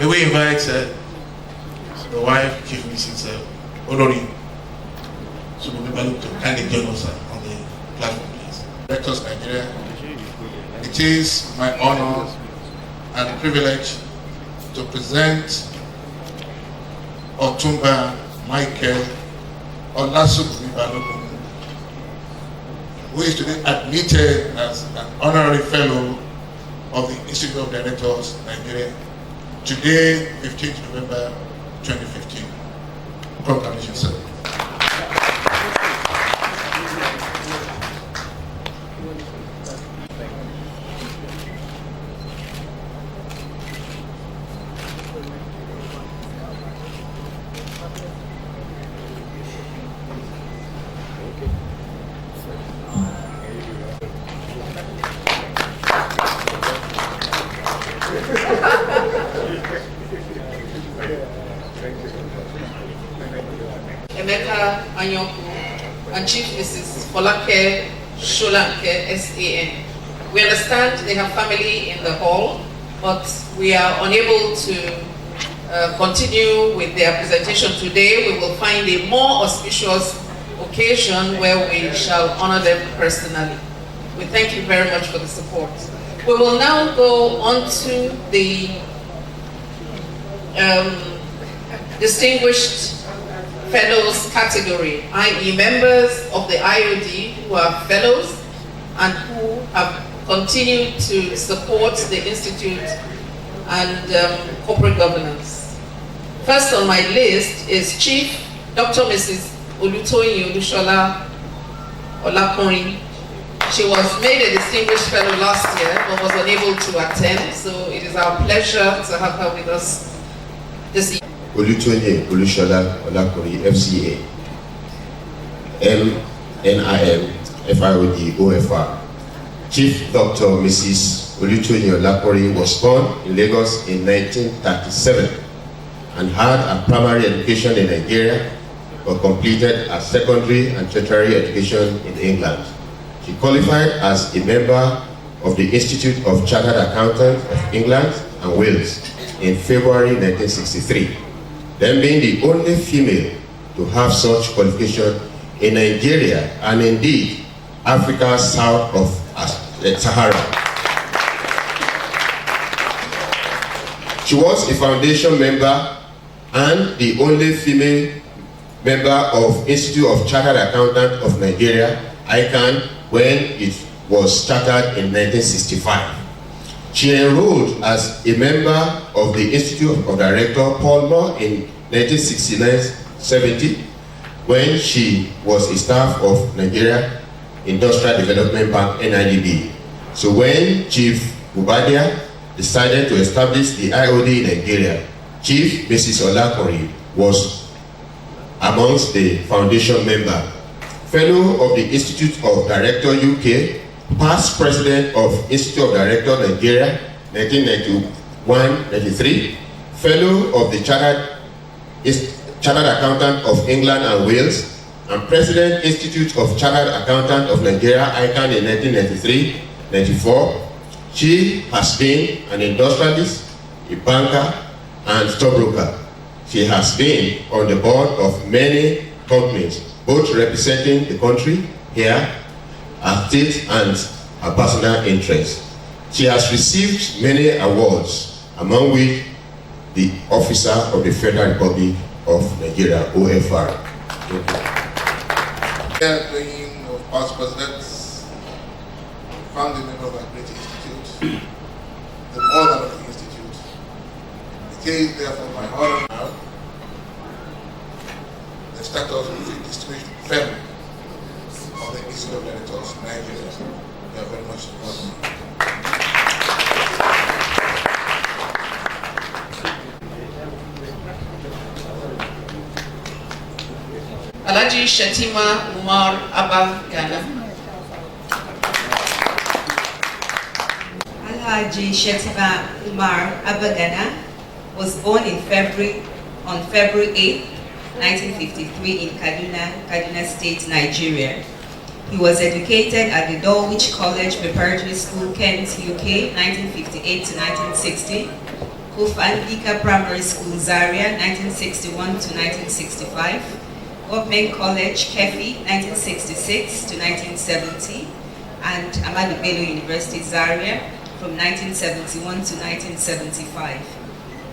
May we invite the wife, Chief Mrs. Olori, so we'll be able to kindly join us on the platform, please. Directors Nigeria, it is my honor and privilege to present Otumba Michael Olasubumi, who is today admitted as an honorary fellow of the Institute of Directors, Nigeria, today, 15th November 2015. Congratulations, sir. Emeka Anyoku and Chief Mrs. Folake Sholanke, SAN. We understand they have family in the hall, but we are unable to continue with their presentation today. We will find a more auspicious occasion where we shall honor them personally. We thank you very much for the support. We will now go on to the distinguished fellows category, i.e. members of the IOD who are fellows and who have continued to support the Institute and corporate governance. First on my list is Chief Dr. Mrs. Olutoyin Olushola Olakunrin. She was made a distinguished fellow last year but was unable to attend, so it is our pleasure to have her with us this evening. Olutoyin Olushola Olakunrin, FCA, MNIM, FIOD, OFR. Chief Dr. Mrs. Olutoyin Olakunrin was born in Lagos in 1937 and had a primary education in Nigeria but completed a secondary and tertiary education in England. She qualified as a member of the Institute of Chartered Accountants of England and Wales in February 1963. Then being the only female to have such qualification in Nigeria and indeed Africa south of Sahara. She was a foundation member and the only female member of Institute of Chartered Accountants of Nigeria, ICANN, when it was started in 1965. She enrolled as a member of the Institute of Director Paul Moore in 1969-70 when she was a staff of Nigeria Industrial Development Bank, NIDB. So when Chief Bubadia decided to establish the IOD in Nigeria, Chief Mrs. Olakunrin was amongst the foundation member. Fellow of the Institute of Director UK, past president of Institute of Director Nigeria, 1991-93, fellow of the Chartered Accountant of England and Wales, and president Institute of Chartered Accountant of Nigeria, ICANN, in 1993-94. She has been an industrialist, a banker, and stockbroker. She has been on the board of many companies, both representing the country here, her state, and her personal interests. She has received many awards, among which the Officer of the Federal Republic of Nigeria, OFR. Playing of past presidents, founding member of a great institute, the mother of the institute. It is therefore my honor now the status of a distinguished fellow of the Institute of Directors, Nigeria. You are very much welcome. Alhaji Shatima Umar Abba Ghana. Alhaji Shatima Umar Abba Ghana was born on February 8, 1953 in Kaduna State, Nigeria. He was educated at the Dulwich College Preparatory School, Kent, UK, 1958 to 1960. Kofandika Primary School, Zaria, 1961 to 1965. Government College, Kefi, 1966 to 1970. And Ahmadu Bello University, Zaria, from 1971 to 1975.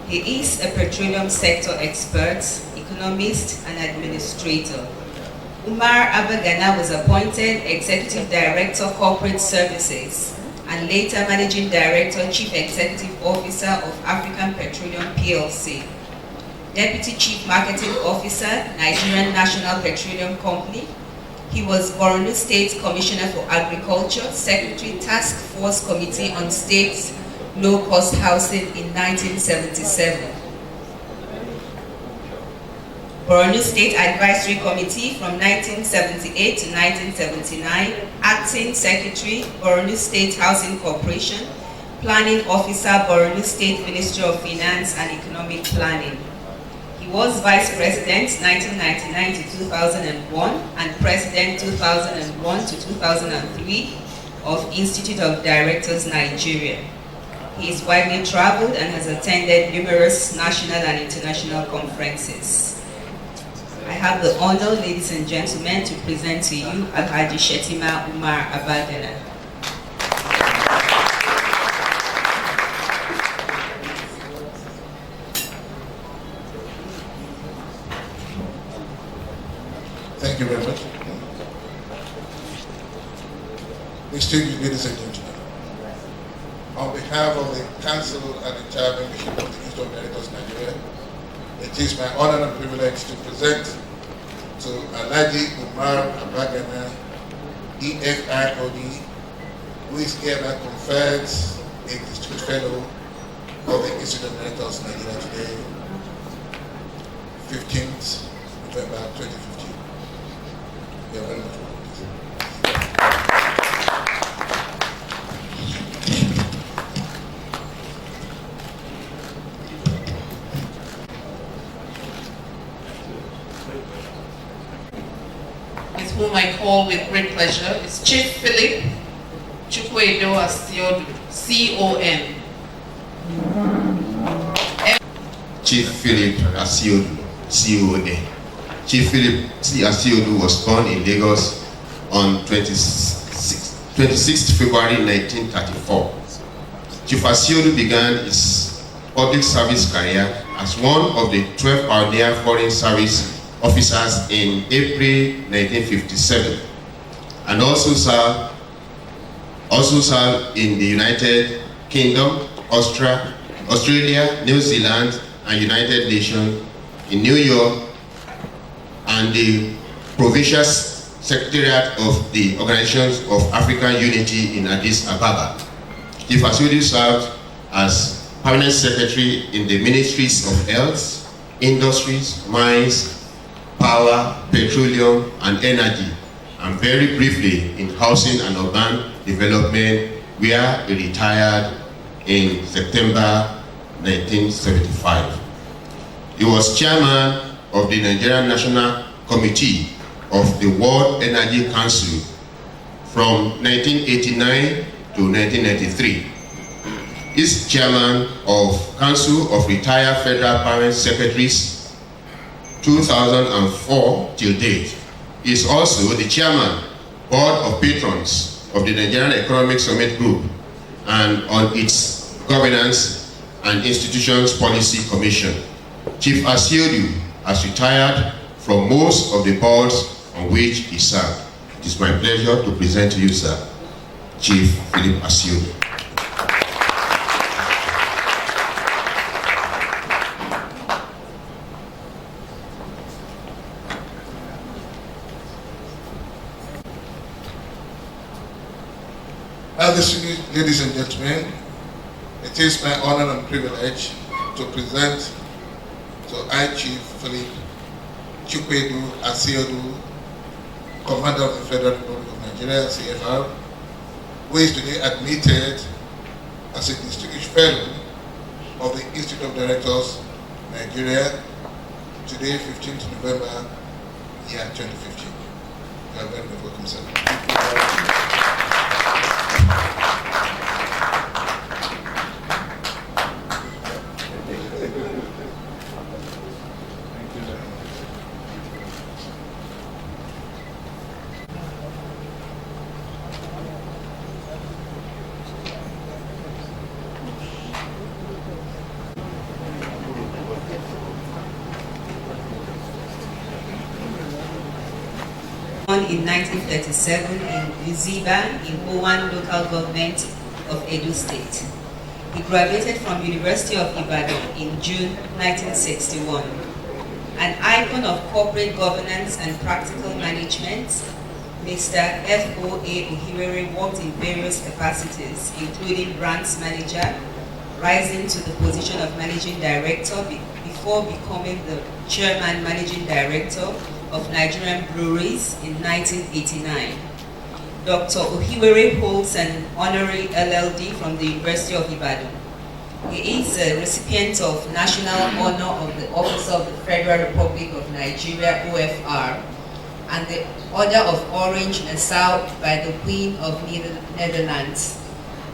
He is a petroleum sector expert, economist, and administrator. Umar Abagana was appointed Executive Director, Corporate Services, and later Managing Director, Chief Executive Officer of African Petroleum PLC. Deputy Chief Marketing Officer, Nigerian National Petroleum Company. He was Borno State Commissioner for Agriculture, Secretary Task Force Committee on State Low-Cost Housing in 1977. Borno State Advisory Committee from 1978 to 1979, Acting Secretary, Borno State Housing Corporation, Planning Officer, Borno State Ministry of Finance and Economic Planning. He was Vice President 1999 to 2001 and President 2001 to 2003 of Institute of Directors, Nigeria. He is widely traveled and has attended numerous national and international conferences. I have the honor, ladies and gentlemen, to present to you Alhaji Shetima Umar Abagana. Thank you very much. Distinguished ladies and gentlemen, on behalf of the Council and the Entire Membership of the Institute of Directors, Nigeria, it is my honor and privilege to present to Alhaji Umar Abagana, EFIOD, who is hereby conferred a Distinguished Fellow of the Institute of Directors, Nigeria today, 15th November 2015. You are very much welcome. Whom I call with great pleasure is Chief Philip Chukwedo Asiodu, CON. Chief Philip Asiodu, CON. Chief Philip Asiodu was born in Lagos on 26th February 1934. Chief Asiodu began his public service career as one of the 12 pioneer foreign service officers in April 1957, and also served in the United Kingdom, Australia, New Zealand, and United Nations in New York, and the Provincial Secretariat of the Organization of African Unity in Addis Ababa. Chief Asiodu served as Permanent Secretary in the Ministries of Health, Industries, Mines, Power, Petroleum, and Energy, and very briefly in Housing and Urban Development, where he retired in September 1975. He was chairman of the Nigerian National Committee of the World Energy Council from 1989 to 1993. He is chairman of Council of Retired Federal Permanent Secretaries 2004 till date. He is also the chairman, Board of Patrons of the Nigerian Economic Summit Group and on its Governance and Institutions Policy Commission. Chief Asiodu has retired from most of the boards on which he served. It is my pleasure to present to you, sir, Chief Philip Asiodu. Distinguished ladies and gentlemen, it is my honor and privilege to present to I Chief Philip Chukwedo Asiodu, Commander of the Federal Republic of Nigeria, CFR, who is today admitted as a Distinguished Fellow of the Institute of Directors, Nigeria, today 15th November, year 2015. You are very welcome, sir. born in 1937 in Uziba in Owan local government of Edo State. He graduated from University of Ibadan in June 1961. An icon of corporate governance and practical management, Mr. F.O.A. Ohiwere worked in various capacities, including branch manager, rising to the position of managing director before becoming the chairman managing director of Nigerian Breweries in 1989. Dr. Ohiwere holds an honorary LLD from the University of Ibadan. He is a recipient of National Honor of the Officer of the Federal Republic of Nigeria, OFR, and the Order of Orange Nassau by the Queen of Netherlands.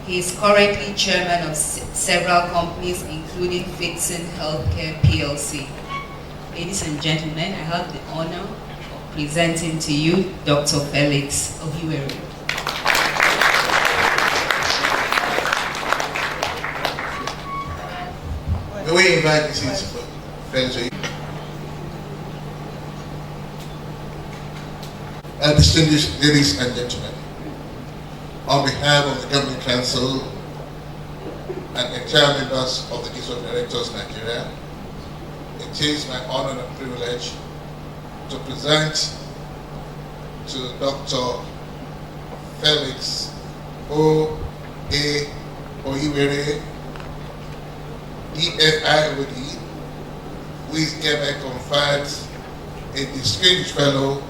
He is currently chairman of several companies, including Fixin Healthcare PLC. Ladies and gentlemen, I have the honor of presenting to you Dr. Felix Ohiwere. May we invite Mrs. Friends and distinguished ladies and gentlemen, on behalf of the Governing Council and entire members of the Institute of Directors Nigeria, it is my honor and privilege to present to Dr. Felix O.A. Ohiwere, EFIOD, who is hereby conferred a distinguished fellow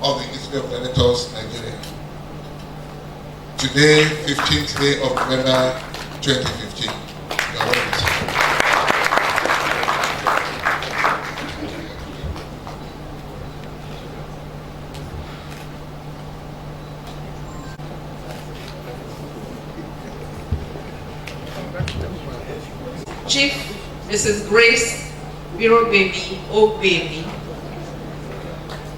of the Institute of Directors Nigeria. Today, 15th day of November 2015. You are welcome. Chief Mrs. Grace Birobemi Ogbemi.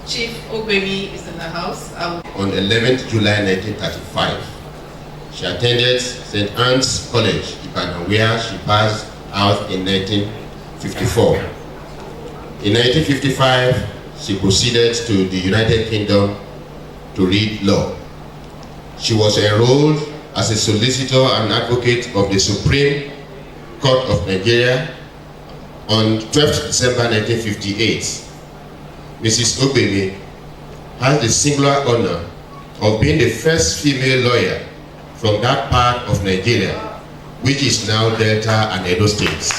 Chief Ogbemi is in the house. On 11th July 1935, she attended St. Anne's College, Ibadan, where she passed out in 1954. In 1955, she proceeded to the United Kingdom to read law. She was enrolled as a solicitor and advocate of the Supreme Court of Nigeria on 12th December 1958. Mrs. Ogbemi has the singular honor of being the first female lawyer from that part of Nigeria, which is now Delta and Edo states.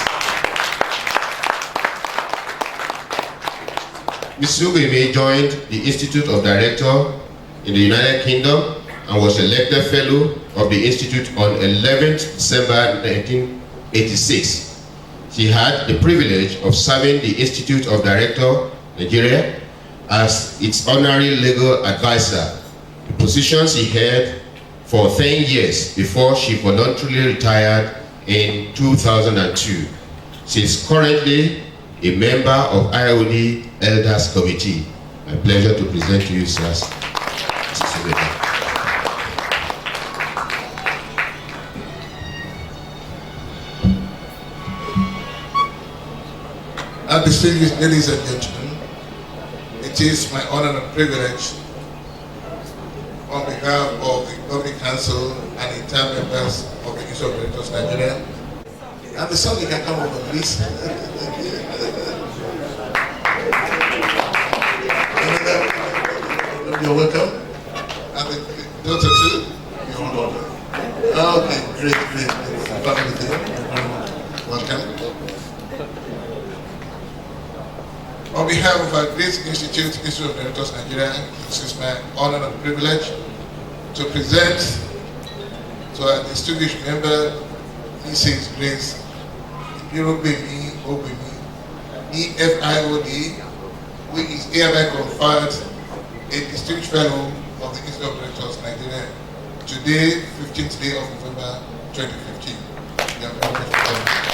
Mrs. Ogbemi joined the Institute of Directors in the United Kingdom and was elected fellow of the Institute on 11th December 1986. She had the privilege of serving the Institute of Directors Nigeria as its honorary legal advisor, the position she held for 10 years before she voluntarily retired in 2002. She is currently a member of IOD Elders Committee. My pleasure to present to you, sirs. And distinguished ladies and gentlemen, it is my honor and privilege on behalf of the Governing Council and the entire members of the Institute of Directors Nigeria. And the song, you can come over, please. You're welcome. And the daughter too, you're welcome. Okay, great. Family there. Welcome. On behalf of our great institute, Institute of Directors Nigeria, it is my honor and privilege to present to our distinguished member, Mrs. Grace Birobemi Ogbemi, EFIOD, who is hereby conferred a distinguished fellow of the Institute of Directors Nigeria, today, 15th day of November 2015. You are very much welcome.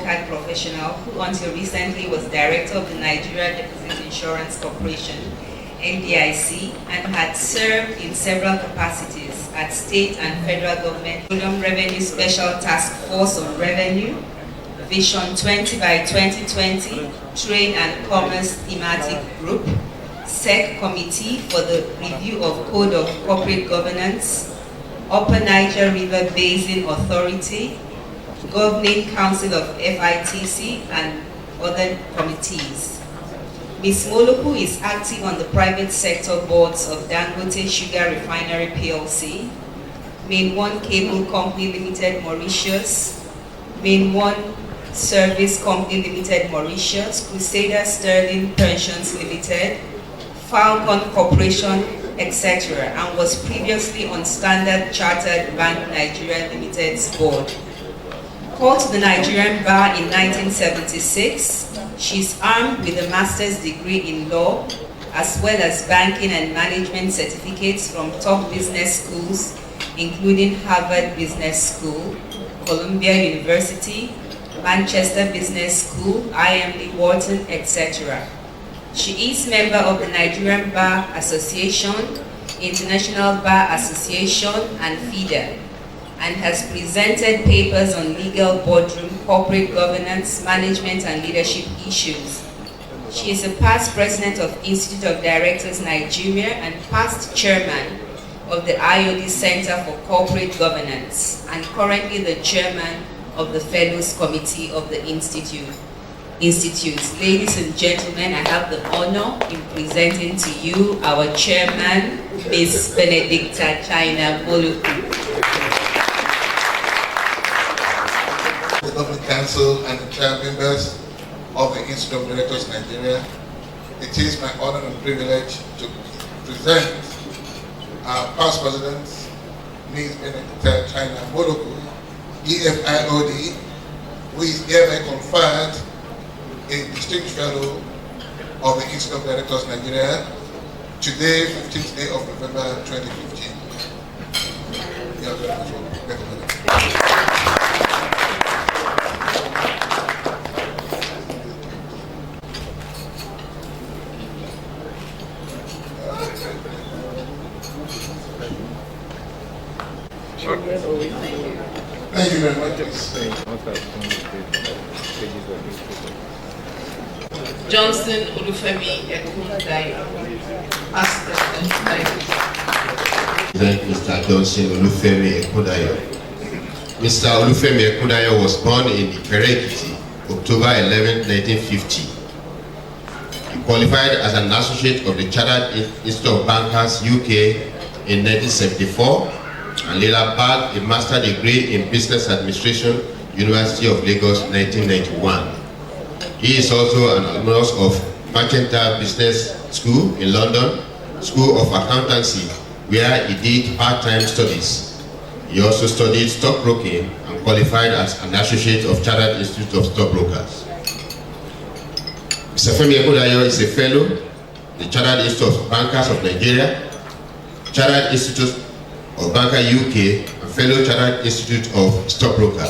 scorecard professional who until recently was director of the Nigeria Deposit Insurance Corporation, NDIC, and had served in several capacities at state and federal government, Revenue Special Task Force on Revenue, Vision 20 by 2020, Trade and Commerce Thematic Group, SEC Committee for the Review of Code of Corporate Governance, Upper Niger River Basin Authority, Governing Council of FITC, and other committees. Ms. Moloku is active on the private sector boards of Dangote Sugar Refinery PLC, Main One Cable Company Limited Mauritius, Main One Service Company Limited Mauritius, Crusader Sterling Pensions Limited, Falcon Corporation, etc., and was previously on Standard Chartered Bank Nigeria Limited's board. Called to the Nigerian Bar in 1976, she is armed with a master's degree in law, as well as banking and management certificates from top business schools, including Harvard Business School, Columbia University, Manchester Business School, IMD Wharton, etc. She is member of the Nigerian Bar Association, International Bar Association, and FIDA, and has presented papers on legal, boardroom, corporate governance, management, and leadership issues. She is a past president of Institute of Directors Nigeria and past chairman of the IOD Center for Corporate Governance, and currently the chairman of the Fellows Committee of the Institute. Ladies and gentlemen, I have the honor in presenting to you our chairman, Ms. Benedicta China Moloku. The Governing Council and the chair members of the Institute of Directors Nigeria, it is my honor and privilege to present our past president, Ms. Benedicta China Moloku, EFIOD, who is hereby conferred a distinguished fellow of the Institute of Directors Nigeria, today, 15th day of November 2015. You are very much welcome. Thank you very much. Johnson Olufemi Ekundayo. Mr. Johnson Olufemi Ekundayo. Mr. Olufemi Ekundayo was born in Ikere-Ekiti, October 11, 1950. He qualified as an associate of the Chartered Institute of Bankers, UK in 1974, and later bagged a master's degree in Business Administration, University of Lagos, 1991. He is also an alumnus of Mercantile Business School in London, School of Accountancy, where he did part-time studies. He also studied stockbroking and qualified as an associate of Chartered Institute of Stockbrokers. Mr. Femi Ekundayo is a fellow, the Chartered Institute of Bankers of Nigeria, Chartered Institute of Banker UK, and fellow Chartered Institute of Stockbroker,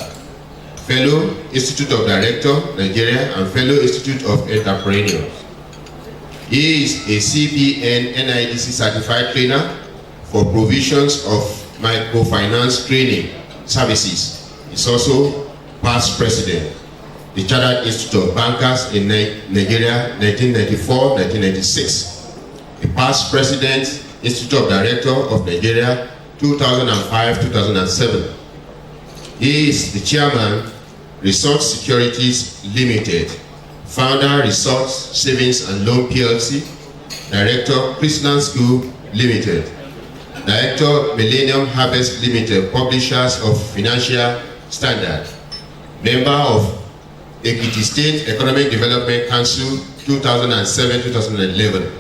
fellow Institute of Director Nigeria, and fellow Institute of Entrepreneurs. He is a CBN NIDC certified trainer for provisions of microfinance training services. He is also past president, the Chartered Institute of Bankers in Nigeria, 1994-1996. A past president, Institute of Director of Nigeria, 2005-2007. He is the chairman, Resort Securities Limited, founder, Resort Savings and Loan PLC, director, Christian School Limited, director, Millennium Harvest Limited, publishers of Financial Standard, member of Ekiti State Economic Development Council, 2007-2011,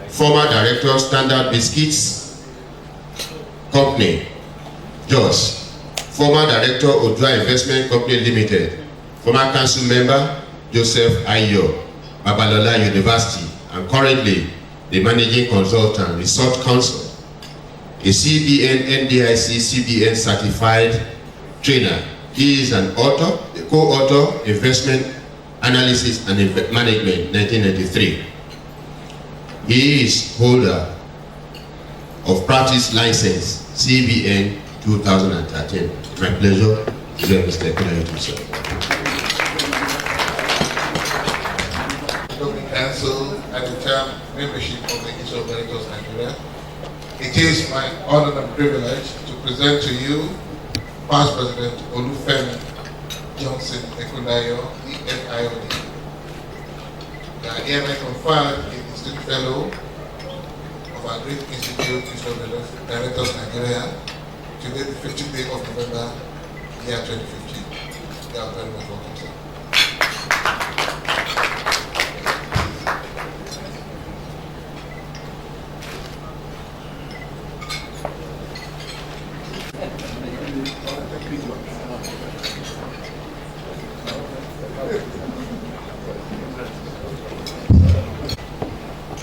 former director, Standard Biscuits Company, Jos, former director, Odua Investment Company Limited, former council member, Joseph Ayo, Babalola University, and currently the managing consultant, Resort Council, a CBN NDIC CBN certified trainer. He is an author, co-author, Investment Analysis and Management, 1993. He is holder of Practice License, CBN 2013. My pleasure, dear Mr. President, sir. Governing Council and the term membership of the Institute of Directors Nigeria. It is my honor and privilege to present to you Past President Olufemi Johnson Ekundayo, EFIOD. The EMI conferred the Institute Fellow of our great Institute of Directors Nigeria today, the 15th day of November, year 2015. You are very much welcome, sir.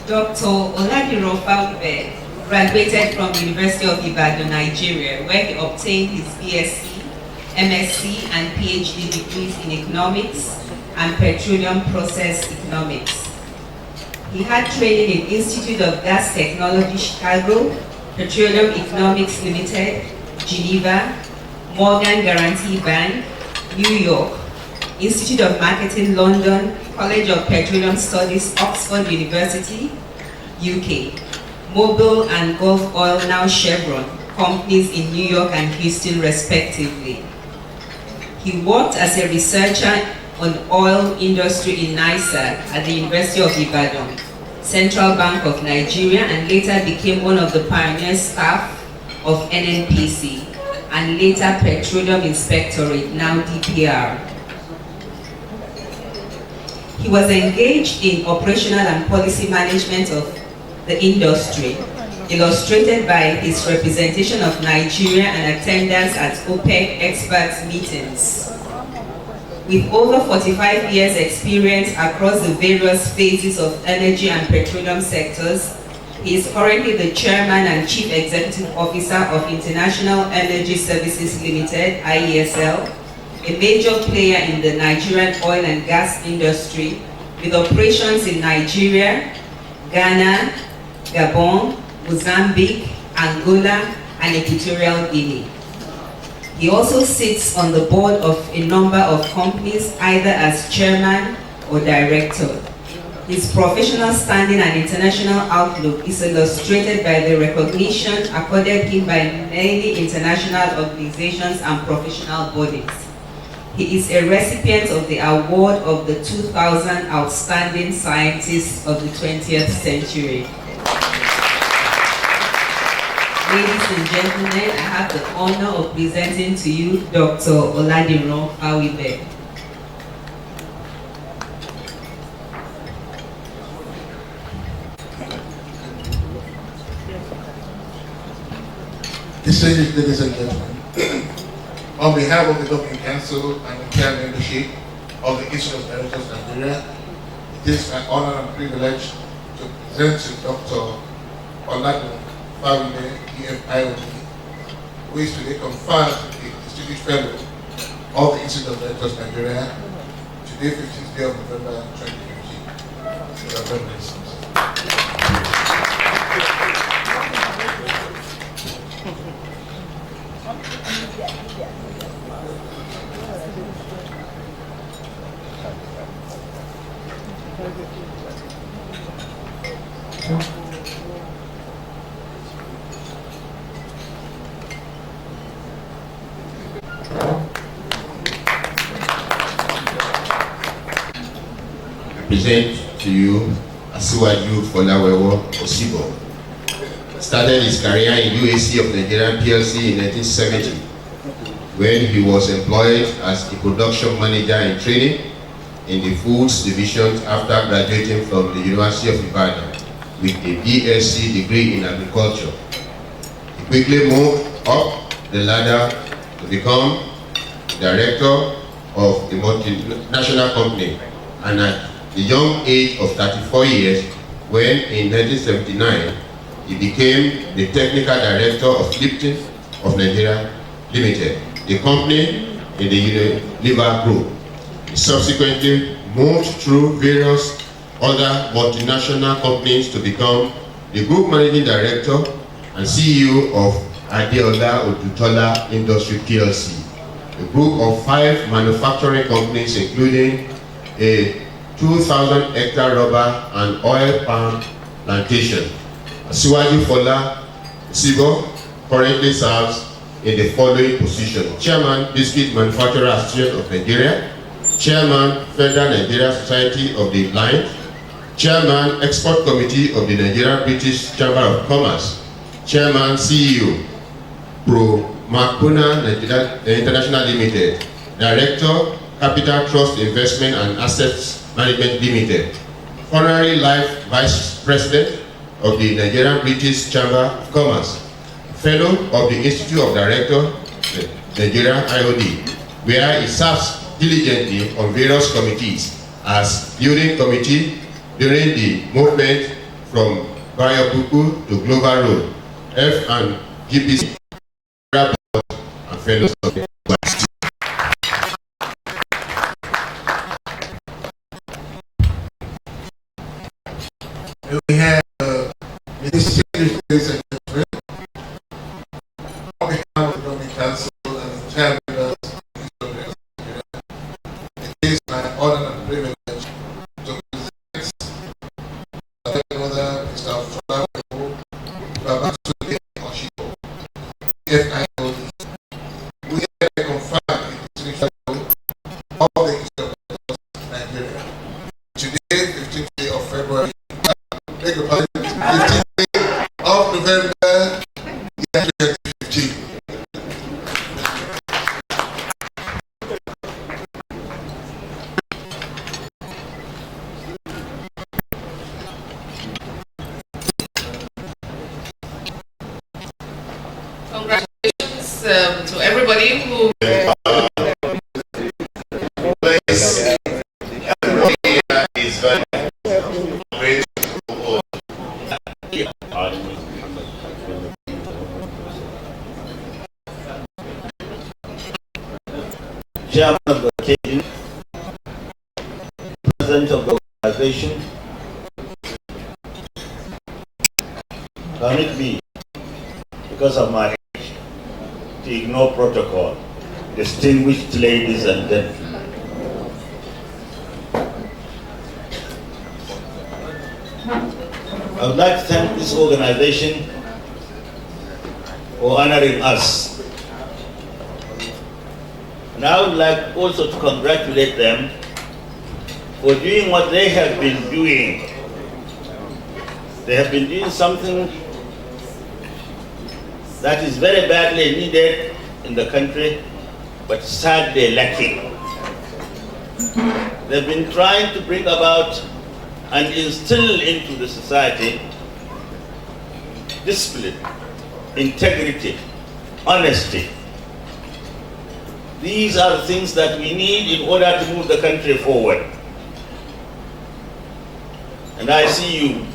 Dr. Oladiran Fawube graduated from the University of Ibadan, Nigeria, where he obtained his BSc, MSc, and PhD degrees in economics and petroleum process economics. He had training in Institute of Gas Technology, Chicago, Petroleum Economics Limited, Geneva, Morgan Guarantee Bank, New York, Institute of Marketing, London, College of Petroleum Studies, Oxford University, UK, Mobil and Gulf Oil, now Chevron, companies in New York and Houston respectively. He worked as a researcher on oil industry in NISA at the University of Ibadan, Central Bank of Nigeria, and later became one of the pioneer staff of NNPC and later Petroleum Inspectorate, now DPR. He was engaged in operational and policy management of the industry, illustrated by his representation of Nigeria and attendance at OPEC experts meetings. With over 45 years experience across the various phases of energy and petroleum sectors, he is currently the Chairman and Chief Executive Officer of International Energy Services Limited, IESL, a major player in the Nigerian oil and gas industry, with operations in Nigeria, Ghana, Gabon, Mozambique, Angola, and Equatorial Guinea. He also sits on the board of a number of companies, either as chairman or director. His professional standing and international outlook is illustrated by the recognition accorded him by many international organizations and professional bodies. He is a recipient of the award of the 2000 Outstanding Scientist of the 20th Century. Ladies and gentlemen, I have the honor of presenting to you Dr. Oladiran Fawube. Distinguished ladies and gentlemen, on behalf of the Governing Council and entire membership of the Institute of Directors Nigeria, it is my honor and privilege to present to Dr. Oladiran Fawube, EFIOD, who is today conferred the Distinguished Fellow of the Institute of Directors Nigeria, today 15th day of November 2015. Present to you Asiwaju Folawewo Osibo. Started his career in UAC of Nigerian PLC in 1970, when he was employed as a production manager in training in the foods division after graduating from the University of Ibadan with a BSc degree in agriculture. He quickly moved up the ladder to become director of a multinational company, and at the young age of 34 years, when in 1979 he became the technical director of Lipton of Nigeria Limited, a company in the Unilever Group. subsequently moved through various other multinational companies to become the Group Managing Director and CEO of Adeola Odutola Industry PLC, a group of 5 manufacturing companies including a 2,000-hectare rubber and oil palm plantation. Asiwaju Fola Sibo currently serves in the following position: Chairman, Biscuit Manufacturer Association of Nigeria, Chairman, Federal Nigeria Society of the Blind, Chairman, Export Committee of the Nigerian British Chamber of Commerce, Chairman, CEO, Pro Makuna International Limited, Director, Capital Trust Investment and Assets Management Limited, Honorary Life Vice President of the Nigerian British Chamber of Commerce, Fellow of the Institute of Directors, Nigeria IOD, where he serves diligently on various committees as Building Committee during the movement from Bayopuku to Global Road, F and GPC, and Fellows of the We have Investiture, ladies and gentlemen, on behalf of the Governing Council and the Chairman of the Nigeria, it is my honor and privilege to present my brother, Mr. Fulawo Babatunde Oshipo, FIOD. We have confirmed the institution of the Institute of Nigeria. Today, 15th day of February, 15th day of November, 2015. Congratulations to everybody who Chairman of the occasion, President of the organization, permit me, because of my age, to ignore protocol. Distinguished ladies and gentlemen, I would like to thank this organization for honoring us. And I would like also to congratulate them for doing what they have been doing. They have been doing something that is very badly needed in the country, but sadly lacking. They've been trying to bring about and instill into the society discipline, integrity, honesty. These are the things that we need in order to move the country forward. And I see you,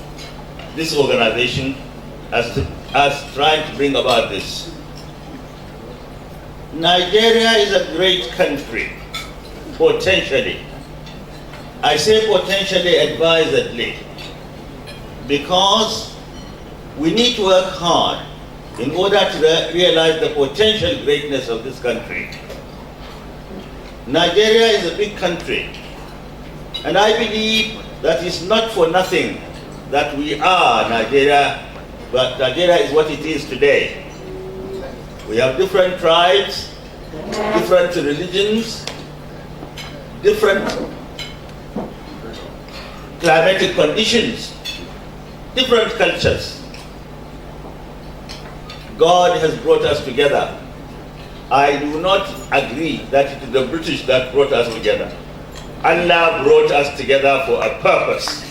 this organization, as trying to bring about this. Nigeria is a great country, potentially. I say potentially advisedly, because we need to work hard in order to realize the potential greatness of this country. Nigeria is a big country, and I believe that it's not for nothing that we are Nigeria, but Nigeria is what it is today. We have different tribes, different religions, different climatic conditions, different cultures. God has brought us together. I do not agree that it is the British that brought us together. Allah brought us together for a purpose.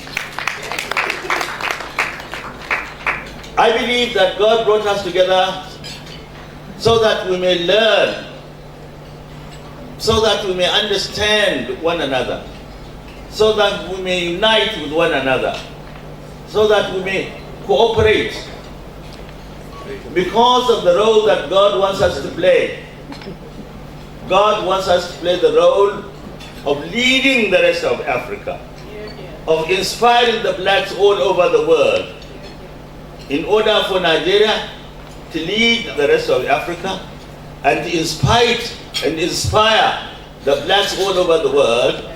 I believe that God brought us together so that we may learn, so that we may understand one another, so that we may unite with one another, so that we may cooperate because of the role that God wants us to play. God wants us to play the role of leading the rest of Africa, of inspiring the blacks all over the world, in order for Nigeria to lead the rest of Africa and to inspire the blacks all over the world,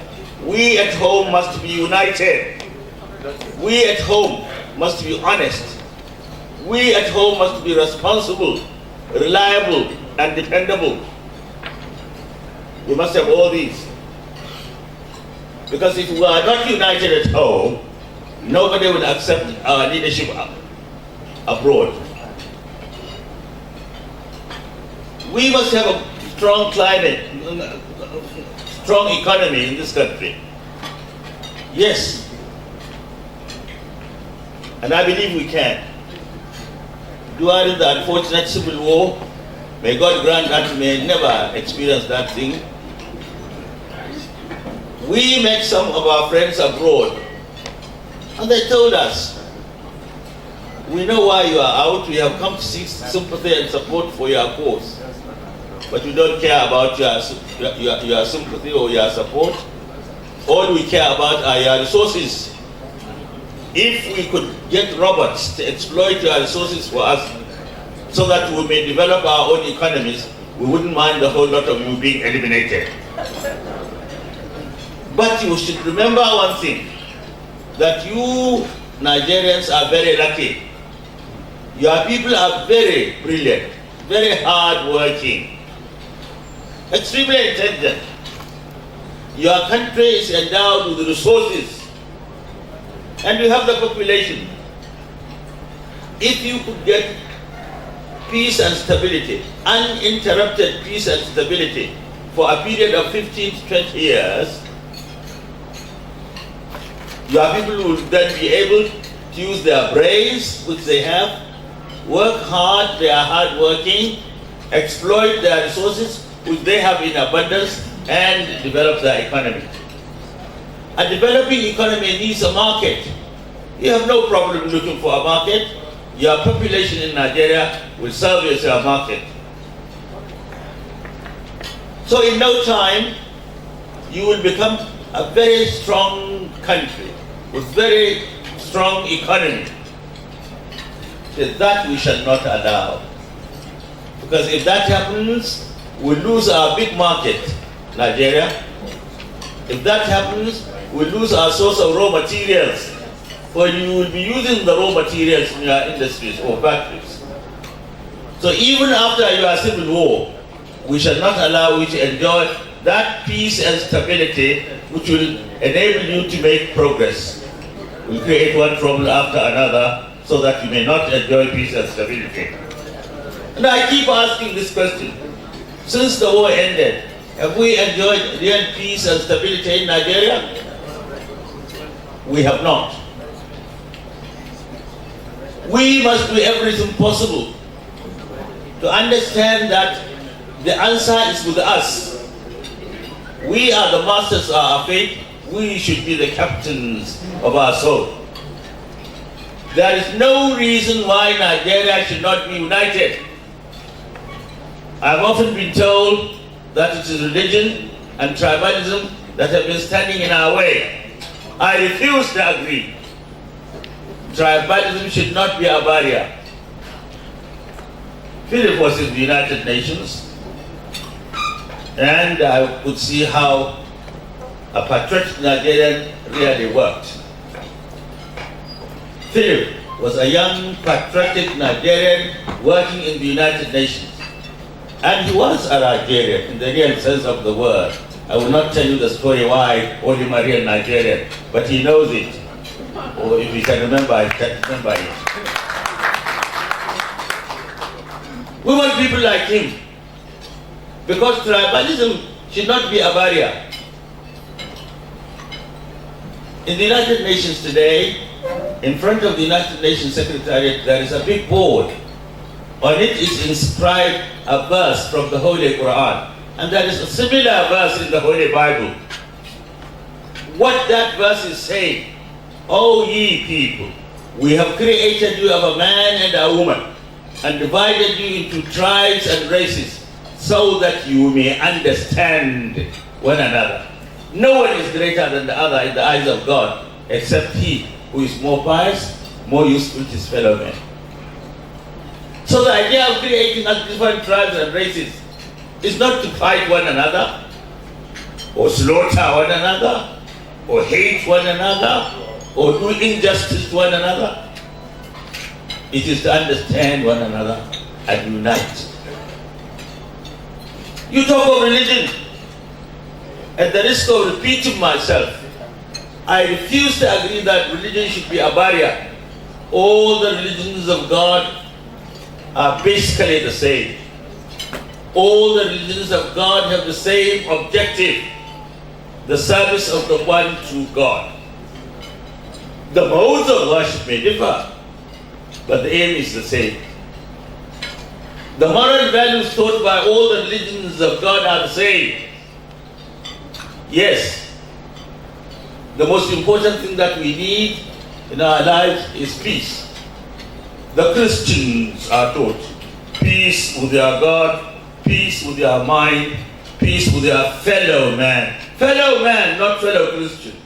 we at home must be united. We at home must be honest. We at home must be responsible, reliable, and dependable. We must have all these. Because if we are not united at home, nobody will accept our leadership abroad. We must have a strong climate, strong economy in this country. Yes. And I believe we can. During the unfortunate civil war, may God grant that we may never experience that thing. We met some of our friends abroad, and they told us, we know why you are out, we have come to seek sympathy and support for your cause. But we don't care about your sympathy or your support. All we care about are your resources. If we could get robots to exploit your resources for us so that we may develop our own economies, we wouldn't mind a whole lot of you being eliminated. But you should remember one thing, that you Nigerians are very lucky. Your people are very brilliant, very hard-working, extremely intelligent. Your country is endowed with resources, and you have the population. If you could get peace and stability, uninterrupted peace and stability, for a period of 15 to 20 years, your people will then be able to use their brains, which they have, work hard, they are hardworking, exploit their resources, which they have in abundance, and develop their economy. A developing economy needs a market. You have no problem looking for a market. Your population in Nigeria will serve as your market. So in no time, you will become a very strong country with very strong economy. That we shall not allow. Because if that happens, we lose our big market, Nigeria. If that happens, we lose our source of raw materials. For you will be using the raw materials in your industries or factories. So even after your civil war, we shall not allow you to enjoy that peace and stability which will enable you to make progress. We create one trouble after another so that you may not enjoy peace and stability. And I keep asking this question. Since the war ended, have we enjoyed real peace and stability in Nigeria? We have not. We must do everything possible to understand that the answer is with us. We are the masters of our fate. We should be the captains of our soul. There is no reason why Nigeria should not be united. I've often been told that it is religion and tribalism that have been standing in our way. I refuse to agree. Tribalism should not be a barrier. Philip was in the United Nations, and I could see how a patriotic Nigerian really worked. Philip was a young patriotic Nigerian working in the United Nations. And he was a Nigerian in the real sense of the word. I will not tell you the story why I call him a real Nigerian, but he knows it. Or if he can remember, I can remember it. We want people like him. Because tribalism should not be a barrier. In the United Nations today, in front of the United Nations Secretariat, there is a big board. On it is inscribed a verse from the Holy Quran. And there is a similar verse in the Holy Bible. What that verse is saying, O ye people, we have created you of a man and a woman, and divided you into tribes and races, so that you may understand one another. No one is greater than the other in the eyes of God, except he who is more pious, more useful to his fellow men. So the idea of creating as different tribes and races is not to fight one another, or slaughter one another, or hate one another, or do injustice to one another. It is to understand one another and unite. You talk of religion. At the risk of repeating myself, I refuse to agree that religion should be a barrier. All the religions of God are basically the same. All the religions of God have the same objective, the service of the one true God. The modes of worship may differ, but the aim is the same. The moral values taught by all the religions of God are the same. Yes, the most important thing that we need in our lives is peace. The Christians are taught peace with their God, peace with their mind, peace with their fellow man. Fellow man, not fellow Christian.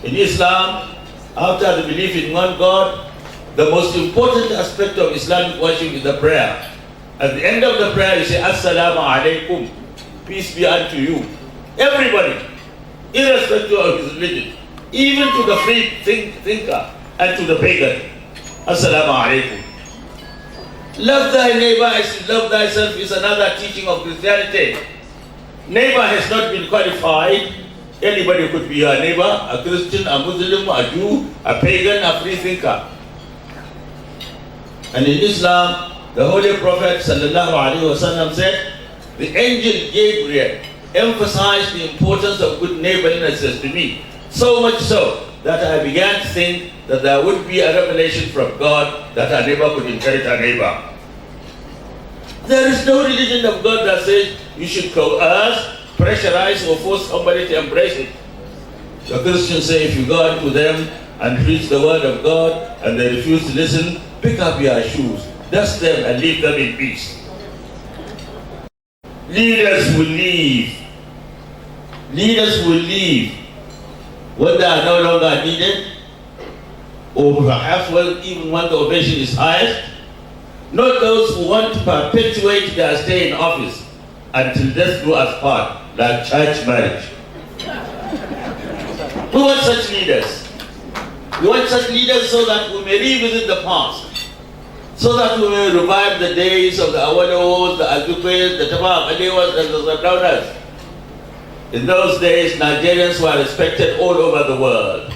In Islam, after the belief in one God, the most important aspect of Islamic worship is the prayer. At the end of the prayer, you say, Assalamu alaikum, peace be unto you. Everybody, irrespective of his religion, even to the free thinker and to the pagan. Assalamu alaikum. Love thy neighbor as you love thyself is another teaching of Christianity. Neighbor has not been qualified. Anybody could be a neighbor, a Christian, a Muslim, a Jew, a pagan, a free thinker. And in Islam, the Holy Prophet ﷺ said, the angel Gabriel emphasized the importance of good neighborliness to me, so much so that I began to think that there would be a revelation from God that a neighbor could inherit a neighbor. There is no religion of God that says you should coerce, pressurize, or force somebody to embrace it. The Christians say if you go into them and preach the word of God and they refuse to listen, pick up your shoes, dust them and leave them in peace. Leaders will leave. Leaders will leave when they are no longer needed, or perhaps even when the ovation is highest. Not those who want to perpetuate their stay in office until death do us part, like church marriage. We want such leaders. We want such leaders so that we may revisit the past, so that we may revive the days of the Awalos, the Azukes, the Tabaqalewas, and the Zardaunas. In those days, Nigerians were respected all over the world.